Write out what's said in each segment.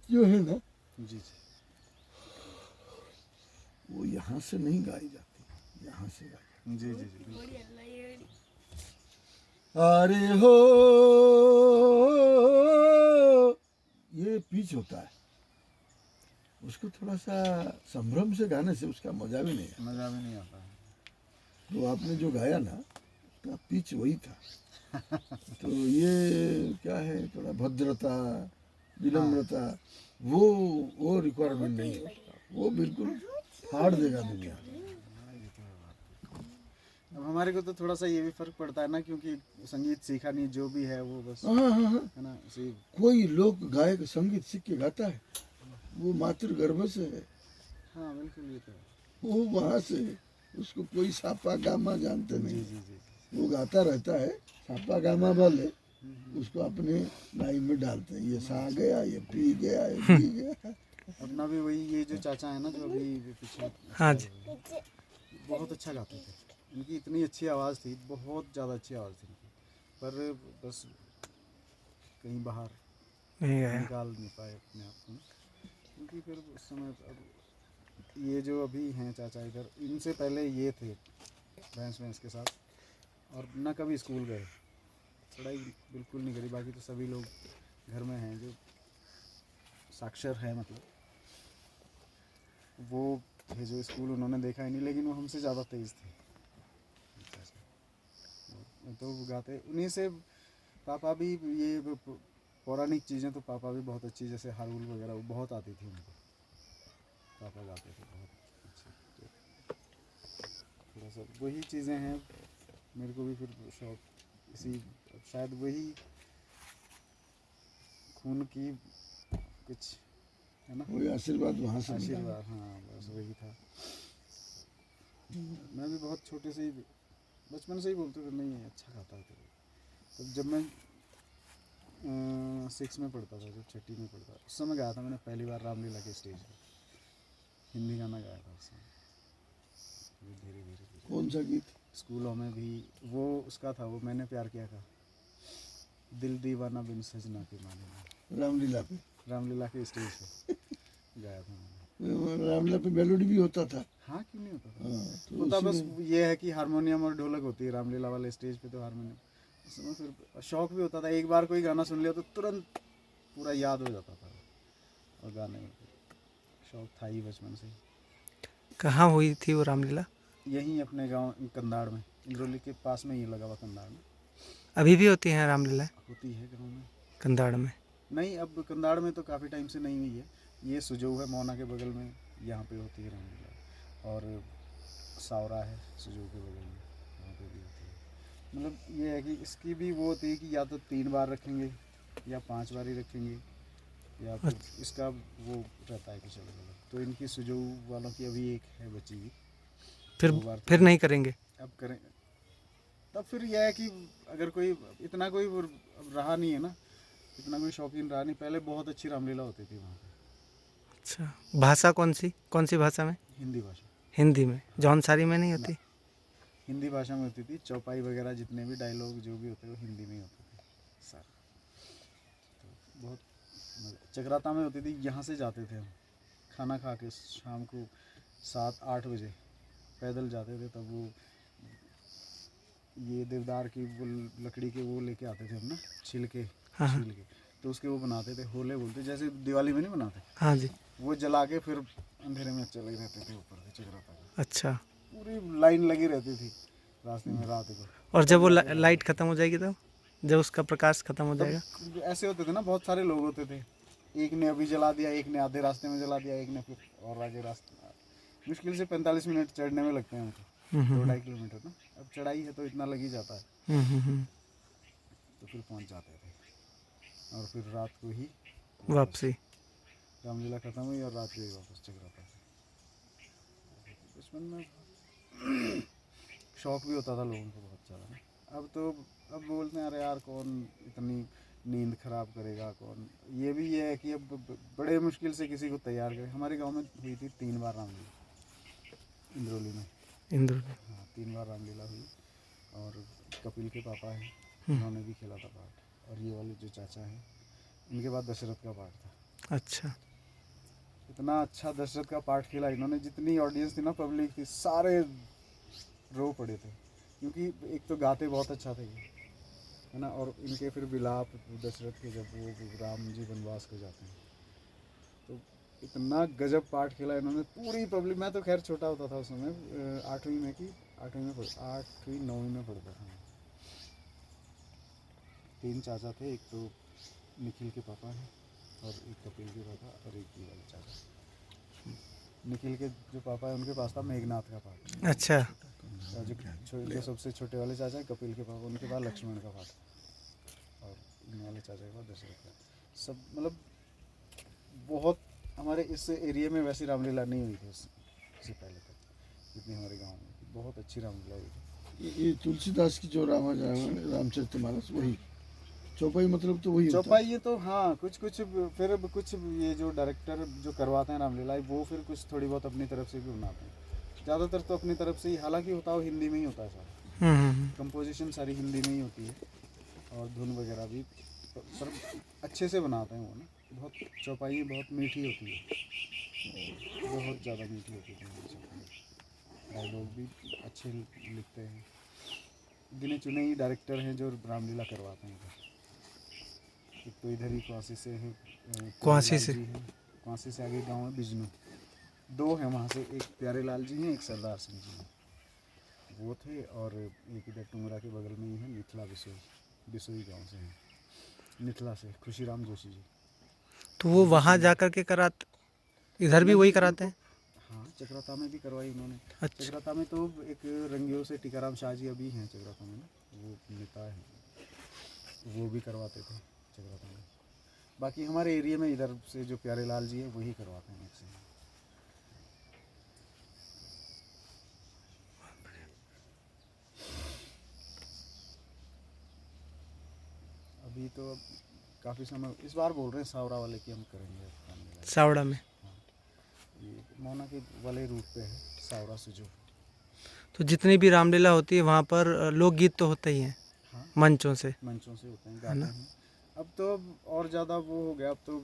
जो है ना जी जी। वो यहाँ से नहीं गाई जाती, यहाँ से गाई जी जी जी बिल्कुल। अरे हो, ये पिच होता है, उसको थोड़ा सा संभ्रम से गाने से उसका मजा भी नहीं है। मज़ा भी नहीं आता है। तो आपने जो गाया ना उसका पिच वही था। तो ये क्या है, थोड़ा भद्रता, विनम्रता, वो रिक्वायरमेंट नहीं है, वो बिल्कुल फाड़ देगा दुनिया। अब हमारे को तो थोड़ा सा ये भी फ़र्क पड़ता है ना, क्योंकि संगीत सीखा नहीं, जो भी है वो बस हाँ हाँ हाँ, है ना सी। कोई लोक गायक संगीत सीख के गाता है, वो मातृ गर्भ से है, हाँ बिल्कुल, ये तो है। वो वहाँ से है। उसको कोई सापा गामा जानते जी नहीं, जी जी। वो गाता रहता है, सापा गामा वाले उसको अपने लाइन में डालते हैं, ये सा गया, ये पी गया, ये पी गया। अपना भी वही, ये जो चाचा है ना जो अभी पीछे हाँ जी। बहुत अच्छा गाते थे। इनकी इतनी अच्छी आवाज़ थी, बहुत ज़्यादा अच्छी आवाज़ थी इनकी, पर बस कहीं बाहर नहीं गया। निकाल नहीं पाए अपने आप को ना। क्योंकि फिर उस समय अब ये जो अभी हैं चाचा इधर, इनसे पहले ये थे भैंस के साथ, और ना कभी स्कूल गए, पढ़ाई बिल्कुल नहीं करी। बाकी तो सभी लोग घर में हैं जो साक्षर हैं, मतलब वो थे जो स्कूल उन्होंने देखा ही नहीं, लेकिन वो हमसे ज़्यादा तेज़ थे। तो गाते उन्हीं से। पापा भी ये पौराणिक चीज़ें तो पापा भी बहुत अच्छी, जैसे हारुल वगैरह वो बहुत आती थी उनको, पापा गाते थे बहुत अच्छे। तो थोड़ा सा वही चीज़ें हैं, मेरे को भी फिर शौक इसी, शायद वही खून की कुछ है ना, वही आशीर्वाद वहाँ से मिला। आशीर्वाद, हाँ बस वही था। मैं भी बहुत छोटे से ही, बचपन से ही बोलते थे नहीं अच्छा गाता है। तब जब मैं 6 में पढ़ता था, जब छठी में पढ़ता, उस समय गाया था मैंने पहली बार रामलीला के स्टेज पर, हिंदी गाना गाया था उस समय। धीरे धीरे कौन सा गीत? स्कूलों में भी वो उसका था, वो मैंने प्यार किया था, दिल दीवाना बिन सजना के माने ना, रामलीला पे? रामलीला के स्टेज पे गाया था मैंने। रामलीला पे मेलोडी भी होता था। हाँ क्यों नहीं होता था। हाँ, तो होता बस उसमें ये है कि हारमोनियम और ढोलक होती है रामलीला वाले स्टेज पे, तो हारमोनियम उस समय फिर शौक भी होता था। एक बार कोई गाना सुन लिया तो तुरंत पूरा याद हो जाता था, और गाने में शौक था ही बचपन से। कहाँ हुई थी वो रामलीला? यहीं अपने गांव कंधाड़ में, इंद्रौली के पास में ही लगा हुआ कंधाड़ में। अभी भी होती हैं रामलीला होती है गाँव में। कंधाड़ में? नहीं, अब कंधाड़ में तो काफ़ी टाइम से नहीं हुई है। ये सुजऊ है मोना के बगल में, यहाँ पे होती है रामलीला। और सावरा है सुजऊ के बगल में, वहाँ पे भी होती है। मतलब ये है कि इसकी भी वो होती है कि या तो 3 बार रखेंगे या 5 बार ही रखेंगे, या फिर इसका वो रहता है कुछ अलग अलग। तो इनकी सुजऊ वालों की अभी एक है बची हुई, फिर 2 बार फिर तो नहीं करेंगे? अब करें। तब फिर यह है कि अगर कोई इतना कोई अब रहा नहीं है ना, इतना कोई शौकीन रहा नहीं। पहले बहुत अच्छी रामलीला होती थी वहाँ पे। अच्छा, भाषा कौन सी भाषा में? हिंदी भाषा। हिंदी में? जौनसारी में नहीं ना, होती? हिंदी भाषा में होती थी। चौपाई वगैरह जितने भी डायलॉग जो भी होते वो हिंदी में ही होते थे सर। तो बहुत चक्राता में होती थी। यहाँ से जाते थे हम खाना खा के शाम को 7-8 बजे पैदल जाते थे। तब वो ये देवदार की वो लकड़ी के वो लेके आते थे हम ना, छिलके हाँ हाँ छील के, तो उसके वो बनाते थे, होले बोलते, जैसे दिवाली में नहीं बनाते, हाँ जी। वो जला के फिर अंधेरे में चले रहते थे ऊपर से चक्राता का। अच्छा, पूरी लाइन लगी रहती थी रास्ते में रात को। और जब तब वो जाके लाइट ख़त्म हो जाएगी तब, जब उसका प्रकाश ख़त्म हो जाएगा? तब ऐसे होते थे ना, बहुत सारे लोग होते थे। एक ने अभी जला दिया, एक ने आधे रास्ते में जला दिया, एक ने फिर और आगे रास्ते। मुश्किल से 45 मिनट चढ़ने में लगते हैं हमको, 2-2.5 किलोमीटर ना। अब चढ़ाई है तो इतना लग ही जाता है। तो फिर पहुंच जाते थे, और फिर रात को ही वापसी। रामलीला खत्म हुई और रात को ही वापस चक्राता था। बचपन में शौक भी होता था लोगों को बहुत ज़्यादा ना। अब बोलते हैं अरे यार कौन इतनी नींद ख़राब करेगा कौन। ये भी ये है कि अब बड़े मुश्किल से किसी को तैयार करें। हमारे गांव में हुई थी 3 बार रामलीला, इंद्रौली में। इंदौर में? हाँ 3 बार रामलीला हुई। और कपिल के पापा हैं, उन्होंने भी खेला था पार्ट। और ये वाले जो चाचा हैं, इनके बाद दशरथ का पार्ट था। अच्छा। इतना अच्छा दशरथ का पार्ट खेला इन्होंने, जितनी ऑडियंस थी ना, पब्लिक थी, सारे रो पड़े थे, क्योंकि एक तो गाते बहुत अच्छा थे ये, है ना। और इनके फिर विलाप दशरथ के, जब वो राम जी वनवास को जाते हैं, तो इतना गजब पार्ट खेला इन्होंने। पूरी पब्लिक, मैं तो खैर छोटा होता था उस समय, 8वीं में की 8वीं 9वीं में पढ़ता था। 3 चाचा थे, एक तो निखिल के पापा हैं, और एक कपिल के पापा, और एक ये वाले चाचा। निखिल के जो पापा है उनके पास था मेघनाथ का पाठ, अच्छा। और जो सबसे छोटे वाले चाचा है कपिल के पापा, उनके पास लक्ष्मण का पाठ, और इन वाले चाचा के पास दशरथ का। सब मतलब बहुत, हमारे इस एरिया में वैसी रामलीला नहीं हुई थी इससे पहले तक, जितनी हमारे गांव में बहुत अच्छी रामलीला हुई थी। ये तुलसीदास की जो रामचरितमानस वही चौपाई मतलब तो वही होता है। चौपाई ये तो हाँ, कुछ फिर कुछ ये जो डायरेक्टर जो करवाते हैं रामलीला, वो फिर कुछ थोड़ी बहुत अपनी तरफ से भी बनाते हैं। ज़्यादातर तो अपनी तरफ से ही, हालांकि होता है वो हिंदी में ही होता है सारा, कंपोजिशन सारी हिंदी में ही होती है, और धुन वगैरह भी, पर अच्छे से बनाते हैं वो ना। बहुत चौपाई बहुत मीठी होती है, बहुत ज़्यादा मीठी होती है। डायलॉग भी अच्छे लिखते हैं, गिने चुने ही डायरेक्टर हैं जो रामलीला करवाते हैं इधर। एक तो इधर ही क्वासी से है, क्वासी से। क्वासी से आगे गांव है बिजनू, 2 हैं वहाँ से, एक प्यारे लाल जी हैं, एक सरदार सिंह जी हैं, वो थे। और एक इधर टुंगरा के बगल में ही है मिथिला बिसोई गांव से हैं, मिथिला से खुशीराम जोशी जी। तो वो वहाँ जा कर के इधर भी वही नहीं, कराते हैं? हाँ, चक्राता में भी करवाई उन्होंने। अच्छा। चक्राता में तो एक रंगियों से टीकाराम शाह जी अभी हैं चक्राता में ना, वो नेता हैं, वो भी करवाते थे चक्राता में। बाकी हमारे एरिया में इधर से जो प्यारे लाल जी है वही करवाते हैं मैक्सिमम। अभी तो अब काफ़ी समय इस बार बोल रहे हैं सावरा वाले की हम करेंगे रामलीला। सावड़ा में? हाँ, ये मोना के वाले रूट पे है सावरा सुजो। तो जितनी भी रामलीला होती है वहाँ पर लोकगीत तो होते ही हैं हाँ, मंचों से, मंचों से होते हैं, है गाते ना? हैं। अब तो और ज़्यादा वो हो गया, अब तो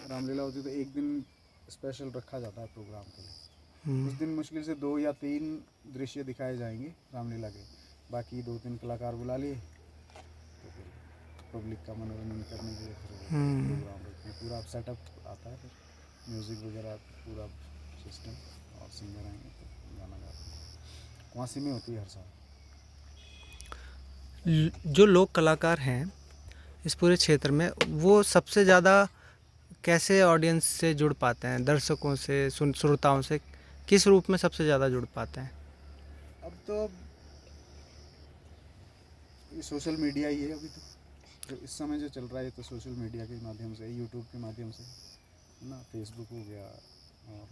रामलीला होती है तो एक दिन स्पेशल रखा जाता है प्रोग्राम के लिए। उस दिन मुश्किल से 2 या 3 दृश्य दिखाए जाएंगे रामलीला के, बाकी 2-3 कलाकार बुला लिए, तो फिर पब्लिक का मनोरंजन करने के लिए फिर वो प्रोग्राम रखते हैं। पूरा सेटअप आता है, फिर म्यूज़िक वगैरह पूरा सिस्टम, और सिंगर आएंगे तो गाना गाते हैं। क्वासी में होती है हर साल। जो लोक कलाकार हैं इस पूरे क्षेत्र में, वो सबसे ज़्यादा कैसे ऑडियंस से जुड़ पाते हैं, दर्शकों से, श्रोताओं से किस रूप में सबसे ज़्यादा जुड़ पाते हैं? अब तो ये सोशल मीडिया ही है अभी तो, जो इस समय जो चल रहा है, तो सोशल मीडिया के माध्यम से, यूट्यूब के माध्यम से, है ना। फेसबुक हो गया, और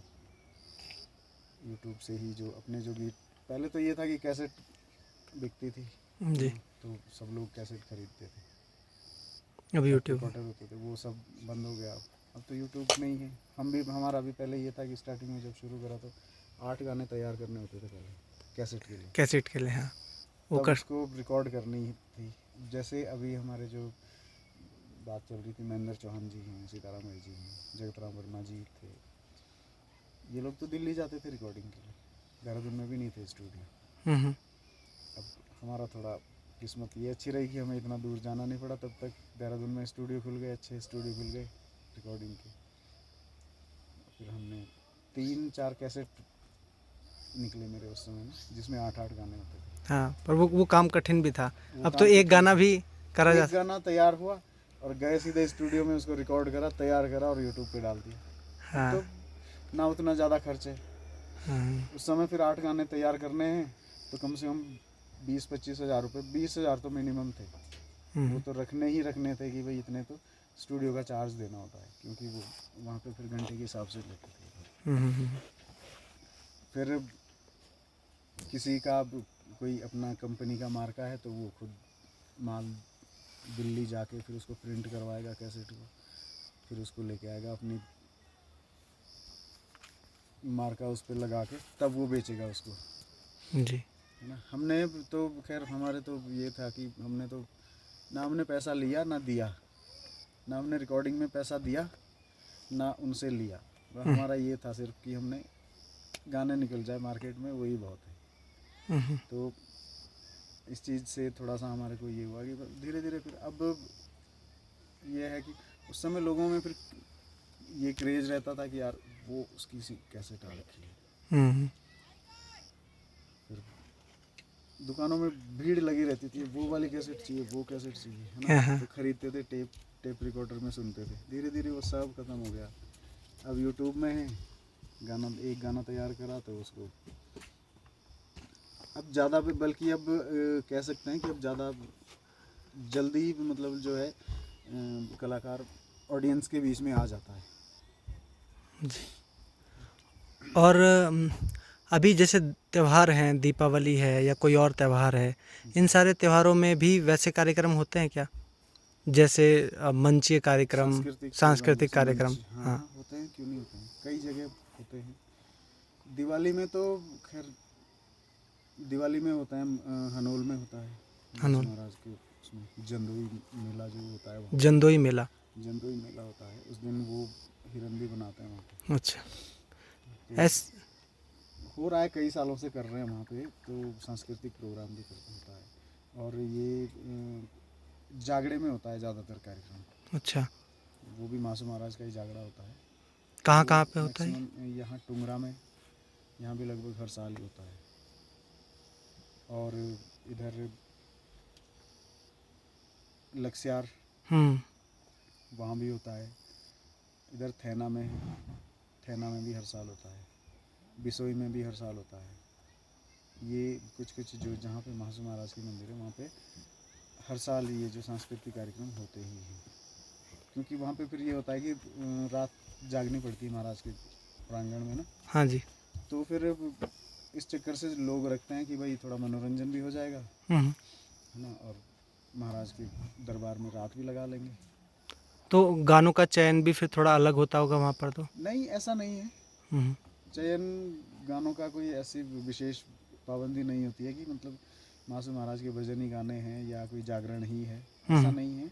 यूट्यूब से ही जो अपने जो गीत, पहले तो ये था कि कैसेट बिकती थी जी। तो सब लोग कैसेट खरीदते थे, अब यूट्यूब। रिकॉर्डर होते थे, वो सब बंद हो गया। अब तो यूट्यूब नहीं है। हमारा भी पहले ये था कि स्टार्टिंग में जब शुरू करा तो 8 गाने तैयार करने होते थे पहले कैसेट के लिए, कैसेट के लिए, हाँ। वो तब कर उसको रिकॉर्ड करनी थी। जैसे अभी हमारे जो बात चल रही थी, महेंद्र चौहान जी हैं, सीताराम जी हैं, जगत राम वर्मा जी थे, ये लोग तो दिल्ली जाते थे रिकॉर्डिंग के लिए, देहरादून में भी नहीं थे स्टूडियो। अब हमारा थोड़ा किस्मत ये अच्छी रही कि हमें इतना दूर जाना नहीं पड़ा, तब तक देहरादून में स्टूडियो खुल गए, अच्छे स्टूडियो खुल गए रिकॉर्डिंग के। फिर हमने 3-4 कैसेट निकले मेरे उस समय में, जिसमें 8-8 गाने होते थे। हाँ, पर वो काम कठिन भी था। वो अब तो काम एक कठिन गाना था। भी करा जा एक गाना तैयार हुआ और गए सीधे स्टूडियो में, उसको रिकॉर्ड करा, तैयार करा और यूट्यूब पे डाल दिया। अब हाँ। तो ना उतना ज़्यादा खर्च है उस समय। फिर 8 गाने तैयार करने हैं तो कम से कम 20-25 हज़ार रुपये, 20 हज़ार तो मिनिमम थे। वो तो रखने थे कि भाई इतने तो स्टूडियो का चार्ज देना होता है, क्योंकि वो वहाँ पे फिर घंटे के हिसाब से लेते थे। फिर किसी का कोई अपना कंपनी का मार्का है तो वो खुद माल दिल्ली जाके फिर उसको प्रिंट करवाएगा कैसेट को, फिर उसको लेके आएगा अपनी मार्का उस पर लगा के, तब वो बेचेगा उसको, जी। है ना। हमने तो खैर हमारे तो ये था कि हमने तो ना हमने पैसा लिया ना दिया, ना हमने रिकॉर्डिंग में पैसा दिया ना उनसे लिया। हमारा ये था सिर्फ कि हमने गाने निकल जाए मार्केट में, वही बहुत है। तो इस चीज़ से थोड़ा सा हमारे को ये हुआ कि धीरे धीरे फिर अब ये है कि उस समय लोगों में फिर ये क्रेज़ रहता था कि यार वो उसकी सी कैसेट आ रखी है। फिर दुकानों में भीड़ लगी रहती थी, वो वाली कैसेट चाहिए, वो कैसेट चाहिए, है ना। तो खरीदते थे, टेप रिकॉर्डर में सुनते थे। धीरे धीरे वो सब खत्म हो गया। अब यूट्यूब में है, एक गाना तैयार करा तो उसको अब ज़्यादा, बल्कि अब कह सकते हैं कि अब ज़्यादा जल्दी मतलब जो है कलाकार ऑडियंस के बीच में आ जाता है। और अभी जैसे त्यौहार हैं, दीपावली है या कोई और त्यौहार है, इन सारे त्योहारों में भी वैसे कार्यक्रम होते हैं क्या? जैसे मंचीय कार्यक्रम, सांस्कृतिक कार्यक्रम? हाँ, हाँ, होते हैं, क्यों नहीं होते हैं, कई जगह होते हैं। दिवाली में तो खैर दिवाली में होता है, हनोल में होता है, हनोल, महाराज के उसमें जंदोई मेला जो होता है वहाँ, जंदोई मेला। जंदोई मेला होता है। उस दिन वो हिरन भी बनाते हैं वहाँ पे। अच्छा, तो ऐस हो रहा है, कई सालों से कर रहे हैं वहाँ पे, तो सांस्कृतिक प्रोग्राम भी होता है। और ये जागड़े में होता है ज़्यादातर कार्यक्रम। अच्छा, वो भी मासू महाराज का ही जागड़ा होता है। कहाँ वो कहाँ पे होता है? मैक्सिमम यहाँ टुंगरा में, यहाँ भी लगभग हर साल ही होता है। और इधर लक्स्यार, वहाँ भी होता है। इधर थैना में है, थैना में भी हर साल होता है। बिसोई में भी हर साल होता है। ये कुछ कुछ जो जहाँ पे मासू महाराज की मंदिर है वहाँ पे हर साल ये जो सांस्कृतिक कार्यक्रम होते ही हैं। क्योंकि वहाँ पे फिर ये होता है कि रात जागनी पड़ती है महाराज के प्रांगण में ना। हाँ जी। तो फिर इस चक्कर से लोग रखते हैं कि भाई थोड़ा मनोरंजन भी हो जाएगा, हम्म। है ना, और महाराज के दरबार में रात भी लगा लेंगे। तो गानों का चयन भी फिर थोड़ा अलग होता होगा वहाँ पर तो? नहीं, ऐसा नहीं है। हम्म। चयन गानों का कोई ऐसी विशेष पाबंदी नहीं होती है कि मतलब मासू महाराज के भजन ही गाने हैं या कोई जागरण ही है, ऐसा नहीं है।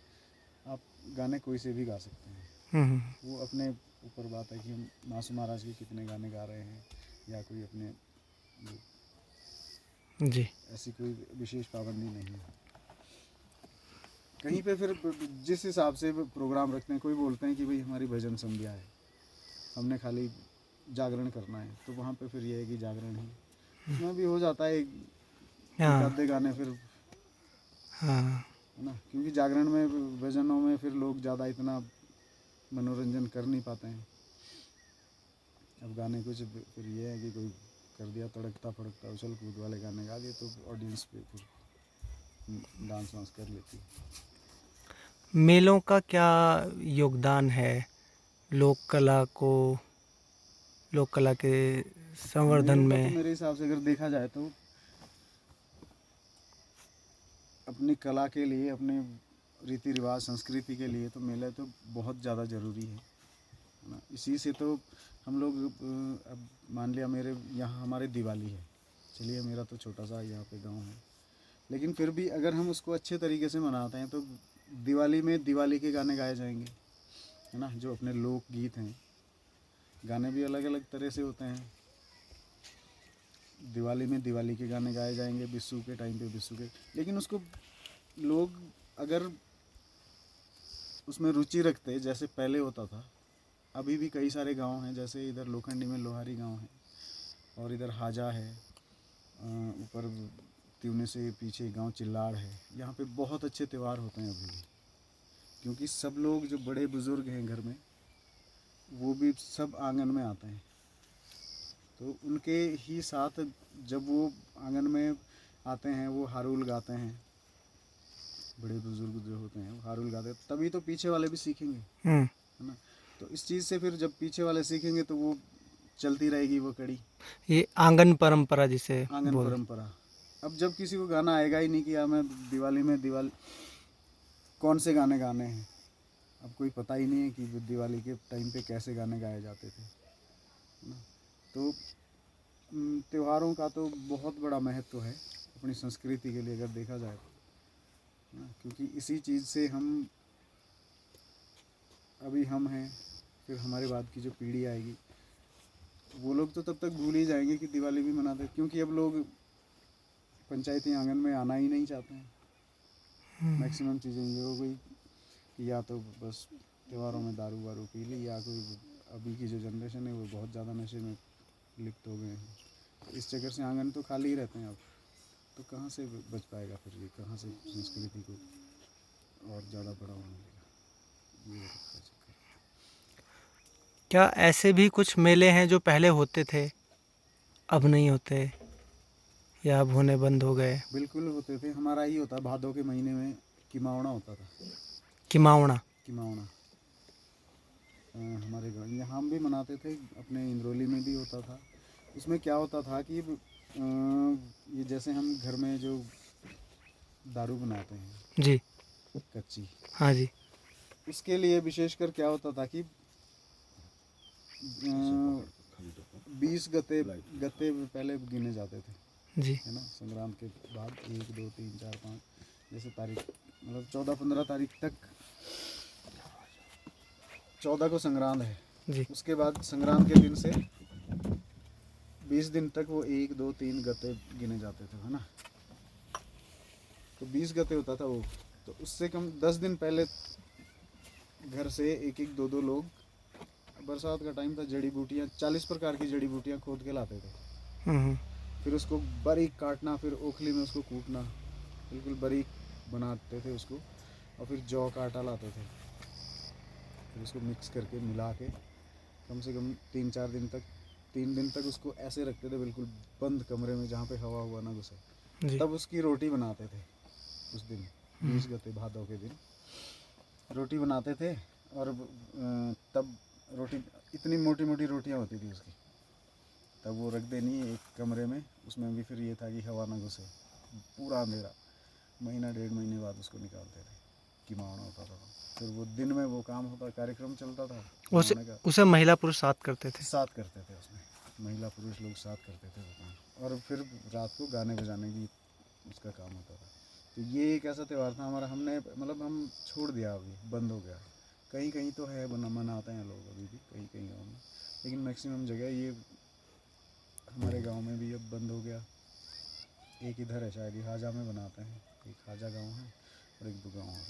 आप गाने कोई से भी गा सकते हैं। वो अपने ऊपर बात है कि हम मासू महाराज के कितने गाने गा रहे हैं, या कोई अपने जी। ऐसी कोई विशेष पाबंदी नहीं है। कहीं पे फिर जिस हिसाब से प्रोग्राम रखते हैं, कोई बोलते हैं कि भाई हमारी भजन संध्या है, हमने खाली जागरण करना है, तो वहाँ पे फिर ये है कि जागरण ही उसमें भी हो जाता है एक आधे गाने फिर, हाँ, है ना। क्योंकि जागरण में भजनों में फिर लोग ज़्यादा इतना मनोरंजन कर नहीं पाते हैं। अब गाने कुछ फिर ये है कि कोई कर दिया तड़कता फड़कता उछल कूद वाले गाने गा दिए, तो ऑडियंस पे फिर डांस वांस कर लेती है। मेलों का क्या योगदान है लोक कला को, लोक कला के संवर्धन मेलों का तो में? मेरे हिसाब से अगर देखा जाए तो अपनी कला के लिए, अपने रीति रिवाज संस्कृति के लिए तो मेला तो बहुत ज़्यादा ज़रूरी है ना। इसी से तो हम लोग अब मान लिया मेरे यहाँ हमारे दिवाली है, चलिए मेरा तो छोटा सा यहाँ पे गांव है, लेकिन फिर भी अगर हम उसको अच्छे तरीके से मनाते हैं तो दिवाली में दिवाली के गाने गाए जाएंगे, है ना। जो अपने लोक गीत हैं, गाने भी अलग अलग तरह से होते हैं। दिवाली में दिवाली के गाने गाए जाएंगे, बिस्सू के टाइम पे बिस्सू के, लेकिन उसको लोग अगर उसमें रुचि रखते जैसे पहले होता था। अभी भी कई सारे गांव हैं, जैसे इधर लोखंडी में लोहारी गांव है, और इधर हाजा है, ऊपर तिवने से पीछे गांव चिल्लाड़ है। यहाँ पे बहुत अच्छे त्यौहार होते हैं अभी भी, क्योंकि सब लोग जो बड़े बुज़ुर्ग हैं घर में, वो भी सब आंगन में आते हैं। तो उनके ही साथ जब वो आंगन में आते हैं, वो हारुल गाते हैं, बड़े बुजुर्ग जो होते हैं वो हारुल गाते हैं, तभी तो पीछे वाले भी सीखेंगे, है ना। तो इस चीज़ से फिर जब पीछे वाले सीखेंगे तो वो चलती रहेगी वो कड़ी, ये आंगन परंपरा जिसे आंगन परंपरा। अब जब किसी को गाना आएगा ही नहीं कि हमें दिवाली कौन से गाने गाने हैं, अब कोई पता ही नहीं है कि दिवाली के टाइम पे कैसे गाने गाए जाते थे, है ना। तो त्योहारों का तो बहुत बड़ा महत्व है अपनी संस्कृति के लिए अगर देखा जाए तो, क्योंकि इसी चीज़ से हम अभी हम हैं, फिर हमारे बाद की जो पीढ़ी आएगी वो लोग तो तब तक भूल ही जाएंगे कि दिवाली भी मनाते हैं, क्योंकि अब लोग पंचायती आंगन में आना ही नहीं चाहते हैं। मैक्सिमम चीज़ें ये हो गई कि या तो बस त्योहारों में दारू वारू पी ली, या कोई अभी की जो जनरेशन है वो बहुत ज़्यादा नशे में लिप्त हो गए हैं। इस चक्कर से आंगन तो खाली ही रहते हैं अब। तो कहाँ से बच पाएगा फिर ये, कहाँ से संस्कृति को और ज़्यादा बढ़ावा मिलेगा, ये होता है चक्कर। क्या ऐसे भी कुछ मेले हैं जो पहले होते थे अब नहीं होते या अब होने बंद हो गए? बिल्कुल होते थे, हमारा ही होता, भादों के महीने में किमावड़ा होता था। किमावड़ा? किमावड़ा हमारे गाँव यहाँ हम भी मनाते थे, अपने इंद्रौली में भी होता था। उसमें क्या होता था कि ये जैसे हम घर में जो दारू बनाते हैं जी। कच्ची, हाँ जी। उसके लिए विशेषकर क्या होता था कि 20 गते पहले गिने जाते थे, जी। है ना। संक्रांत के बाद 1 2 3 4 5 जैसे तारीख, मतलब 14-15 तारीख तक, 14 को संक्रांत है जी। उसके बाद संक्रांत के दिन से 20 दिन तक वो 1 2 3 गते गिने जाते थे, है ना। तो 20 गते होता था वो, तो उससे कम 10 दिन पहले घर से 1-1 2-2 लोग, बरसात का टाइम था, जड़ी बूटियाँ 40 प्रकार की जड़ी बूटियाँ खोद के लाते थे। हम्म। फिर उसको बारीक काटना, फिर ओखली में उसको कूटना, बिल्कुल बारीक बनाते थे उसको, और फिर जौ का आटा लाते थे, फिर उसको मिक्स करके मिला के कम से कम 3 दिन तक उसको ऐसे रखते थे, बिल्कुल बंद कमरे में जहाँ पे हवा हुआ ना घुसे। जी। तब उसकी रोटी बनाते थे उस दिन, 20 गते भादों के दिन रोटी बनाते थे। और तब रोटी इतनी मोटी मोटी रोटियां होती थी उसकी, तब वो रख देनी एक कमरे में, उसमें भी फिर ये था कि हवा ना घुसे, पूरा अंधेरा। महीना 1.5 महीने बाद उसको निकालते थे, किमावड़ा होता था। फिर वो दिन में वो काम होता, कार्यक्रम चलता था किमावड़े का। उसे महिला पुरुष साथ करते थे? साथ करते थे, उसमें महिला पुरुष लोग साथ करते थे वो काम। और फिर रात को गाने बजाने की उसका काम होता था। तो ये एक ऐसा त्यौहार था हमारा, हमने मतलब हम छोड़ दिया, अभी बंद हो गया। कहीं कहीं तो है मनाते हैं लोग अभी भी, कहीं कहीं गाँव में, लेकिन मैक्सिमम जगह ये हमारे गांव में भी अब बंद हो गया। एक इधर है शायद हाजा में बनाते हैं, एक हाजा गांव है और एक दुगांव है,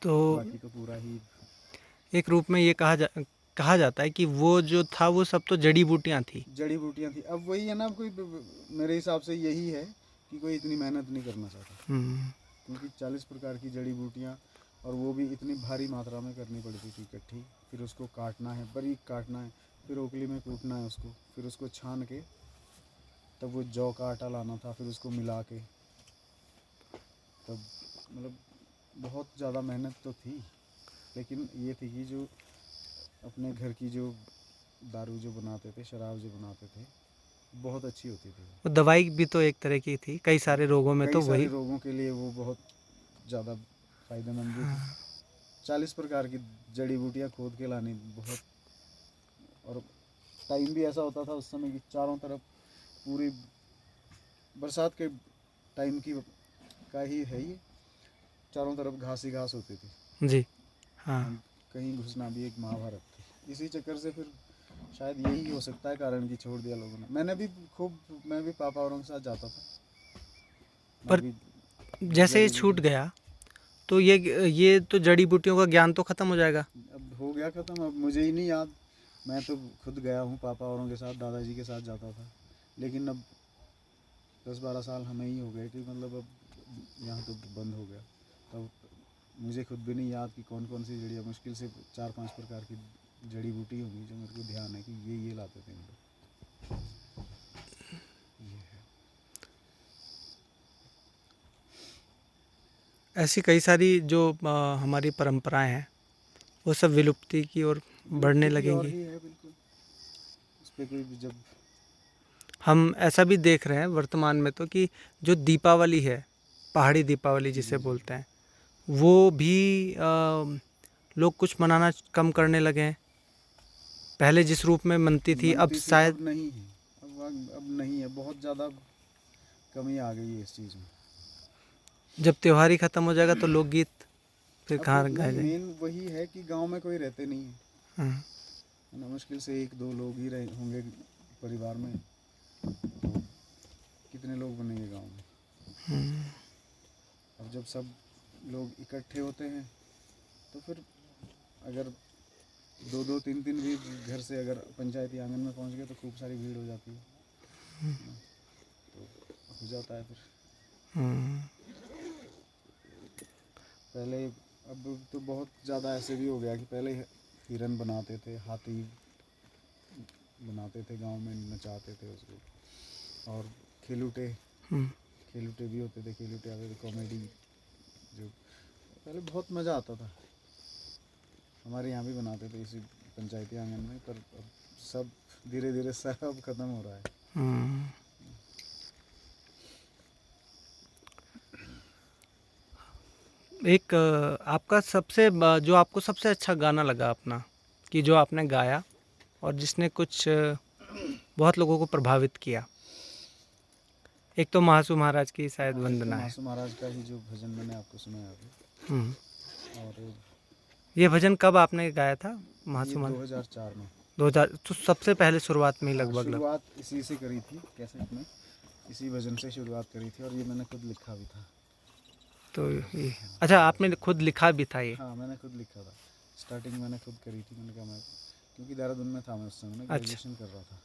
तो बाकी तो पूरा ही एक रूप में ये कहा जाता है कि वो जो था वो सब तो जड़ी बूटियां थी। जड़ी बूटियाँ थी। अब वही है ना, कोई मेरे हिसाब से यही है कि कोई इतनी मेहनत नहीं करना चाहता, क्योंकि 40 प्रकार की जड़ी बूटियाँ, और वो भी इतनी भारी मात्रा में करनी पड़ती थी इकट्ठी। फिर उसको काटना है, बारीक काटना है, फिर ओखली में कूटना है उसको, फिर उसको छान के तब वो जौ का आटा लाना था, फिर उसको मिला के, तब मतलब बहुत ज़्यादा मेहनत तो थी। लेकिन ये थी कि जो अपने घर की जो दारू जो बनाते थे, शराब जो बनाते थे, बहुत अच्छी होती थी। वो दवाई भी तो एक तरह की थी, कई सारे रोगों में, कई तो सारे वही। रोगों के लिए वो बहुत ज़्यादा फायदेमंद भी थी। 40 प्रकार की जड़ी बूटियाँ खोद के लानी बहुत, और टाइम भी ऐसा होता था उस समय कि चारों तरफ पूरी बरसात के टाइम की का ही है ये, चारों तरफ घास ही घास होती थी। जी। हाँ। कहीं घुसना भी एक महाभारत थी। इसी चक्कर से फिर शायद यही हो सकता है कारण कि छोड़ दिया लोगों ने। मैं भी पापा औरों के साथ जाता था। पर जैसे ये छूट गया तो ये तो जड़ी बूटियों का ज्ञान तो खत्म हो जाएगा। अब हो गया ख़त्म, अब मुझे ही नहीं याद। मैं तो खुद गया हूँ पापा औरों के साथ, दादाजी के साथ जाता था, लेकिन अब 10-12 साल हमें ही हो गए कि मतलब अब यहाँ तो बंद हो गया। तब मुझे खुद भी नहीं याद कि कौन कौन सी जड़ियाँ, मुश्किल से 4-5 प्रकार की जड़ी बूटी होंगी जो मेरे को ध्यान है कि ये लाते थे हम लोग। ये है। ऐसी कई सारी जो हमारी परंपराएं हैं वो सब विलुप्ति की ओर बढ़ने विलुप्ति की ओर लगेंगी। ही है बिल्कुल। उस पर कोई भी जब हम ऐसा भी देख रहे हैं वर्तमान में तो कि जो दीपावली है, पहाड़ी दीपावली जिसे बोलते हैं, वो भी लोग कुछ मनाना कम करने लगे हैं। पहले जिस रूप में मनती थी अब मनती थी, शायद अब नहीं है। अब नहीं है, बहुत ज़्यादा कमी आ गई है इस चीज़ में। जब त्योहार ही खत्म हो जाएगा तो लोकगीत फिर अब कहाँ गाए नहीं, जाएंगे? मेन वही है कि गांव में कोई रहते नहीं है। हाँ। है ना। मुश्किल से 1-2 लोग ही रहे होंगे परिवार में, तो कितने लोग बनेंगे गांव में। अब जब सब लोग इकट्ठे होते हैं तो फिर अगर 2-2, 3-3 भी घर से अगर पंचायती आंगन में पहुंच गए तो खूब सारी भीड़ हो जाती है ना। तो हो जाता है फिर। पहले, अब तो बहुत ज़्यादा ऐसे भी हो गया कि पहले हिरन बनाते थे, हाथी बनाते थे गांव में, नचाते थे उसको, और खेलूटे भी होते थे, खेलूटे आते थे, कॉमेडी जो पहले बहुत मज़ा आता था। हमारे यहाँ भी बनाते थे इसी पंचायती आंगन में, पर अब सब धीरे धीरे सब खत्म हो रहा है। एक आपका जो आपको सबसे अच्छा गाना लगा अपना, कि जो आपने गाया और जिसने कुछ बहुत लोगों को प्रभावित किया। एक तो महासू महाराज की शायद हाँ, वंदना तो है। मासू महाराज का ही जो भजन मैंने आपको सुनाया अभी, हम्म। और ये भजन कब आपने गाया था? ये महासू महाराज 2004 में। 2000, तो सबसे पहले शुरुआत में ही हाँ, लगभग शुरुआत इसी से करी थी, कैसेट में इसी भजन से शुरुआत करी थी, और ये मैंने खुद लिखा भी था। तो ये अच्छा, आपने खुद लिखा भी था ये? हाँ, मैंने खुद लिखा था। स्टार्टिंग मैंने खुद करी थी। मैंने कहा मैं, क्योंकि देहरादून में था मैं उस समय, अच्छा। ग्रेजुएशन कर रहा था,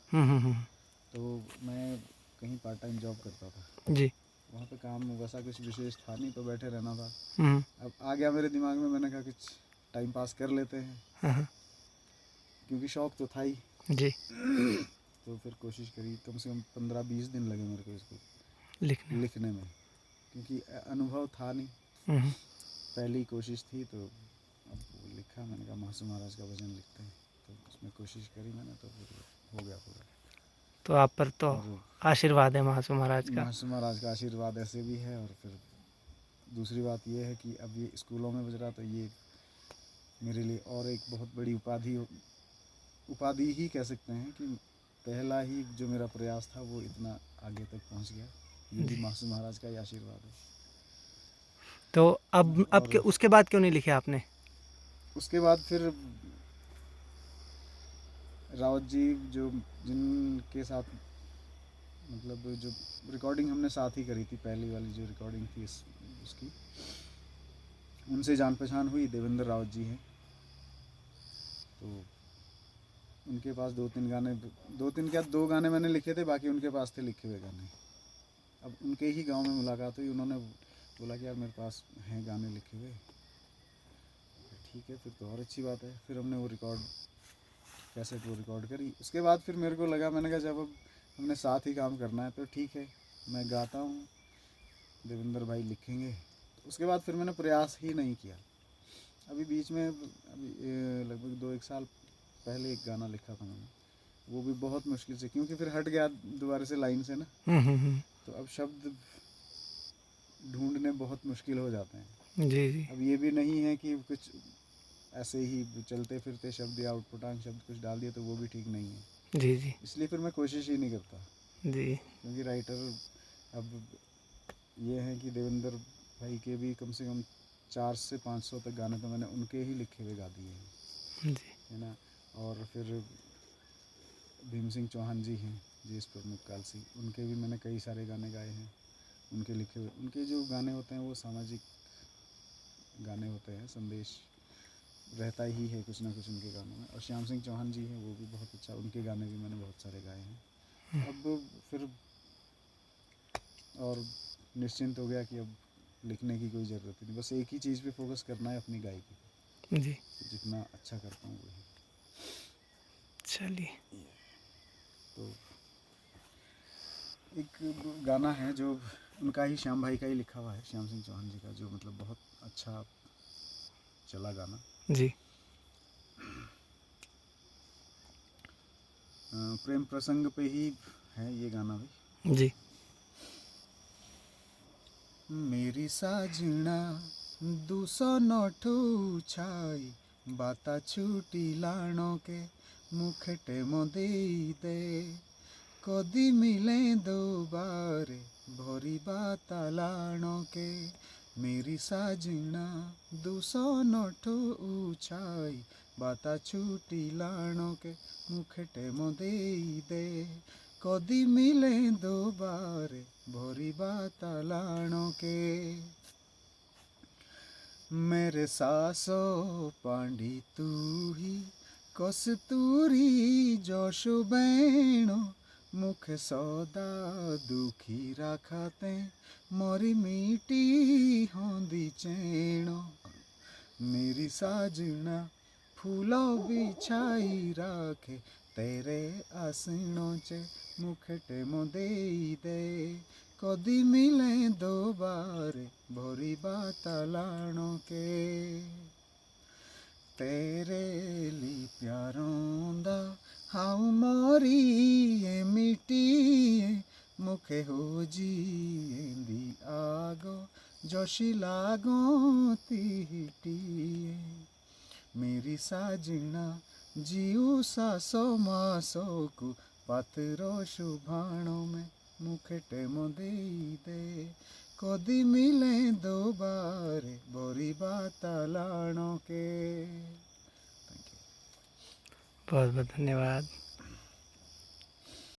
तो मैं कहीं पार्ट टाइम जॉब करता था। जी। वहाँ पे काम वैसा कुछ विशेष था नहीं, तो बैठे रहना था। हम्म। अब आ गया मेरे दिमाग में, मैंने कहा कुछ टाइम पास कर लेते हैं, हाँ, क्योंकि शौक तो था ही। जी। तो फिर कोशिश करी, कम से कम 15-20 दिन लगे मेरे को इसको लिखने। में, क्योंकि अनुभव था नहीं, हम्म। पहली कोशिश थी। तो अब वो लिखा, मैंने कहा महासू महाराज का भजन लिखते हैं, तो उसमें कोशिश करी मैंने, तो फिर हो गया पूरा। तो आप पर तो और आशीर्वाद है महासू महाराज का। महासू महाराज का आशीर्वाद ऐसे भी है, और फिर दूसरी बात ये है कि अब ये स्कूलों में बज रहा, तो ये मेरे लिए और एक बहुत बड़ी उपाधि ही कह सकते हैं, कि पहला ही जो मेरा प्रयास था वो इतना आगे तक पहुंच गया। ये भी महासू महाराज का ही आशीर्वाद है। तो अब के और उसके बाद क्यों नहीं लिखे आपने? उसके बाद फिर रावत जी, जो जिनके साथ मतलब जो रिकॉर्डिंग हमने साथ ही करी थी, पहली वाली जो रिकॉर्डिंग थी उसकी, उनसे जान पहचान हुई। देवेंद्र रावत जी हैं, तो उनके पास 2-3 गाने, 2-3 क्या 2 गाने मैंने लिखे थे, बाकी उनके पास थे लिखे हुए गाने। अब उनके ही गांव में मुलाकात हुई, उन्होंने बोला कि यार मेरे पास हैं गाने लिखे हुए। ठीक है, फिर तो और अच्छी बात है। फिर हमने वो कैसेट रिकॉर्ड करी। उसके बाद फिर मेरे को लगा, मैंने कहा जब अब हमने साथ ही काम करना है तो ठीक है, मैं गाता हूँ, देवेंद्र भाई लिखेंगे। तो उसके बाद फिर मैंने प्रयास ही नहीं किया। अभी बीच में, अभी लगभग 2-1 साल पहले एक गाना लिखा था मैंने, वो भी बहुत मुश्किल से, क्योंकि फिर हट गया दोबारा से लाइन से ना, तो अब शब्द ढूंढने बहुत मुश्किल हो जाते हैं। जी। अब ये भी नहीं है कि कुछ ऐसे ही चलते फिरते शब्द या उटपटांग शब्द कुछ डाल दिए, तो वो भी ठीक नहीं है। जी। इसलिए फिर मैं कोशिश ही नहीं करता, जी। क्योंकि राइटर अब ये है कि देवेंद्र भाई के भी कम से कम 400 से 500 तक गाने तो मैंने उनके ही लिखे हुए गा दिए हैं, जी। है ना। और फिर भीम सिंह चौहान जी हैं, जीएस प्रमुख कालसी, उनके भी मैंने कई सारे गाने गाए हैं, उनके लिखे हुए। उनके जो गाने होते हैं वो सामाजिक गाने होते हैं, संदेश रहता ही है कुछ ना कुछ उनके गानों में। और श्याम सिंह चौहान जी हैं, वो भी बहुत अच्छा, उनके गाने भी मैंने बहुत सारे गाए हैं। अब फिर और निश्चिंत हो गया कि अब लिखने की कोई ज़रूरत नहीं, बस एक ही चीज़ पे फोकस करना है, अपनी गायकी। जी। जितना अच्छा कर पाऊँ वही। चलिए। तो एक गाना है जो उनका ही, श्याम भाई का ही लिखा हुआ है, श्याम सिंह चौहान जी का, जो मतलब बहुत अच्छा चला गाना। जी। प्रेम प्रसंग पे ही है ये गाना भी। जी। मेरी साजना दूसो नठू छाई, बाता छुटी लाणो के मुखटे मोदी दे, कदी मिले दो बारे भोरी बाता लाणो के। मेरी साजना दूसो नठू छाई, बाता छुटी लाणों के मुखटे मो देई दे कदी मिले दोबारे भोरी बाता लाणों के मेरे सासो पांडी तू ही कस्तूरी जोशो बैणो मुख सौदा दुखी राखाते मोरी मीठी होंदी चैणो मेरी साजना फूलों बिछाई राखे तेरे आसीनों चे मुखटे मो देई दे कदी मिले दोबारे भोरी बाता लाणों के तेरे ली प्यारों दा हाउ मोरी ए मिट्टी मुखे हो जी एंदी आगो जोशी लागो तीटी मेरी साजना जीव सासो मासो को पातरो शुभाणो में मुखटे मो देई दे कदी मिले दोबारे बोरी बाता लाणों के। Thank you. बहुत बहुत धन्यवाद।